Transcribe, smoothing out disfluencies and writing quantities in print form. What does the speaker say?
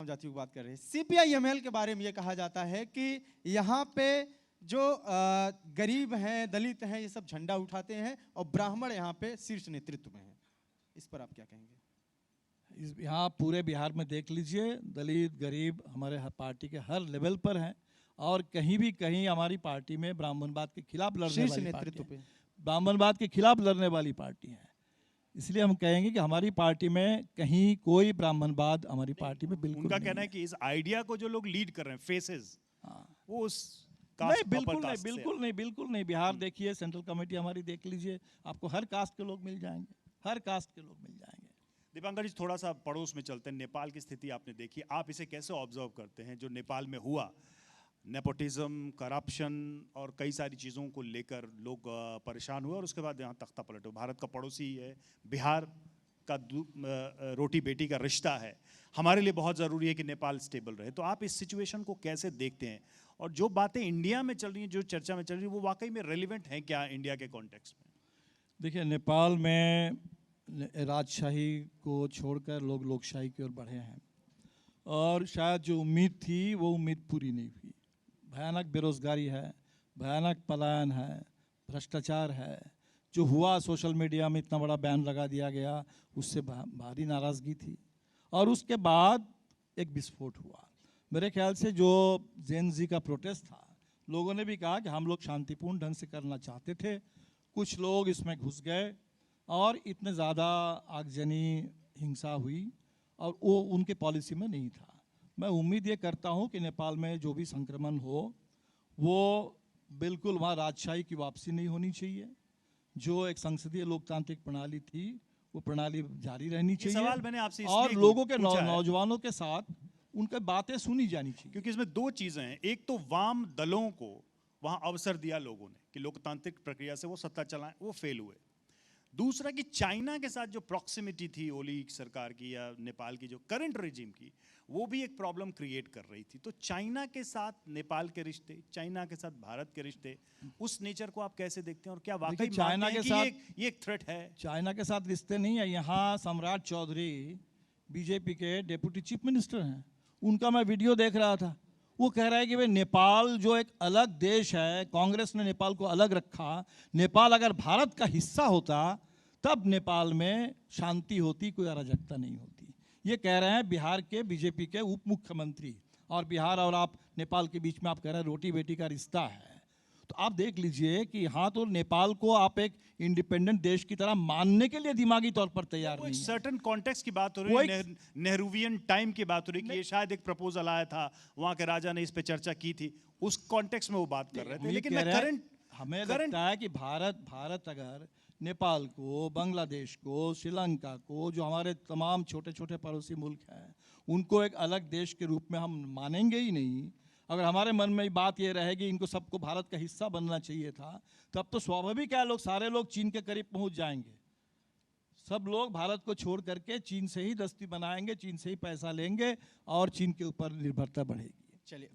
जातियों की बात कर रहे हैं, CPI-ML के बारे में ये कहा जाता है कि यहाँ पे जो गरीब हैं, दलित हैं, ये सब झंडा उठाते हैं और ब्राह्मण यहाँ पे शीर्ष नेतृत्व में हैं। इस पर आप क्या कहेंगे? यहाँ पूरे बिहार में देख लीजिए, दलित गरीब हमारे पार्टी के हर लेवल पर हैं और कहीं भी कहीं हमारी पार्टी में ब्राह्मणवाद के खिलाफ लड़ने वाली पार्टी है, ब्राह्मणवाद के खिलाफ लड़ने वाली पार्टी है। इसलिए हम कहेंगे कि हमारी पार्टी में कहीं कोई ब्राह्मणवाद हमारी पार्टी में बिल्कुल उनका नहीं कहना है कि इस आइडिया को जो लोग लीड कर रहे हैं, फेसेस, वो उस नहीं, बिल्कुल नहीं। बिहार देखिए, सेंट्रल कमेटी हमारी देख लीजिए, आपको हर कास्ट के लोग मिल जाएंगे, हर कास्ट के लोग मिल जाएंगे। दीपांकर जी, थोड़ा सा पड़ोस में चलते हैं। नेपाल की स्थिति आपने देखी, आप इसे कैसे ऑब्जर्व करते हैं जो नेपाल में हुआ? नेपोटिज्म, करप्शन और कई सारी चीज़ों को लेकर लोग परेशान हुए और उसके बाद यहाँ तख्ता पलट हुआ। भारत का पड़ोसी है, बिहार का रोटी बेटी का रिश्ता है, हमारे लिए बहुत ज़रूरी है कि नेपाल स्टेबल रहे। तो आप इस सिचुएशन को कैसे देखते हैं और जो बातें इंडिया में चल रही हैं, जो चर्चा में चल रही है, वो वाकई में रेलिवेंट हैं क्या इंडिया के कॉन्टेक्स्ट में? देखिए, नेपाल में राजशाही को छोड़कर लोग लोकशाही की ओर बढ़े हैं और शायद जो उम्मीद थी वो उम्मीद पूरी नहीं हुई। भयानक बेरोजगारी है, भयानक पलायन है, भ्रष्टाचार है। जो हुआ, सोशल मीडिया में इतना बड़ा बैन लगा दिया गया, उससे भारी नाराज़गी थी और उसके बाद एक विस्फोट हुआ। मेरे ख्याल से जो जेन जी का प्रोटेस्ट था, लोगों ने भी कहा कि हम लोग शांतिपूर्ण ढंग से करना चाहते थे, कुछ लोग इसमें घुस गए और इतने ज़्यादा आगजनी हिंसा हुई और वो उनके पॉलिसी में नहीं था। मैं उम्मीद ये करता हूँ कि नेपाल में जो भी संक्रमण हो वो बिल्कुल वहाँ राजशाही की वापसी नहीं होनी चाहिए। जो एक संसदीय लोकतांत्रिक प्रणाली थी वो प्रणाली जारी रहनी चाहिए। सवाल मैंने आपसे और लोगों के नौजवानों के साथ उनकी बातें सुनी जानी चाहिए। क्योंकि इसमें दो चीज़ें हैं, एक तो वाम दलों को वहाँ अवसर दिया लोगों ने कि लोकतांत्रिक प्रक्रिया से वो सत्ता चलाएं, वो फेल हुए। दूसरा कि चाइना के साथ जो प्रॉक्सिमिटी थी ओली सरकार की या नेपाल की जो करंट रेजिम की, वो भी एक प्रॉब्लम क्रिएट कर रही थी। तो चाइना के साथ नेपाल के रिश्ते, चाइना के साथ भारत के रिश्ते, उस नेचर को आप कैसे देखते हैं और क्या वाकई चाइना के साथ ये एक थ्रेट है? चाइना के साथ रिश्ते नहीं है। यहाँ सम्राट चौधरी बीजेपी के डेप्यूटी चीफ मिनिस्टर हैं, उनका मैं वीडियो देख रहा था। वो कह रहा है कि भाई नेपाल जो एक अलग देश है, कांग्रेस ने नेपाल को अलग रखा, नेपाल अगर भारत का हिस्सा होता तब नेपाल में शांति होती, कोई अराजकता नहीं होती। ये कह रहे हैं बिहार के बीजेपी के उप मुख्यमंत्री। और बिहार और आप नेपाल के बीच में आप कह रहे हैं रोटी बेटी का रिश्ता है। तो आप देख लीजिए कि यहाँ तो नेपाल को आप एक इंडिपेंडेंट देश की तरह मानने के लिए दिमागी तौर पर तैयार नहीं है। सर्टेन कॉन्टेक्स्ट की बात हो रही है, नेहरूवियन टाइम की बात हो रही है कि ये शायद एक प्रपोजल आया था, वहाँ के राजा ने इस पे चर्चा की थी, उस कॉन्टेक्स्ट में वो बात कर रहे थे। लेकिन हमें लगता है कि भारत अगर नेपाल को, बांग्लादेश को, श्रीलंका को, जो हमारे तमाम छोटे छोटे पड़ोसी मुल्क हैं, उनको एक अलग देश के रूप में हम मानेंगे ही नहीं, अगर हमारे मन में बात ये रहेगी इनको सबको भारत का हिस्सा बनना चाहिए था, तब तो स्वाभाविक है सारे लोग चीन के करीब पहुंच जाएंगे। सब लोग भारत को छोड़ करके चीन से ही दोस्ती बनाएंगे, चीन से ही पैसा लेंगे और चीन के ऊपर निर्भरता बढ़ेगी। चलिए।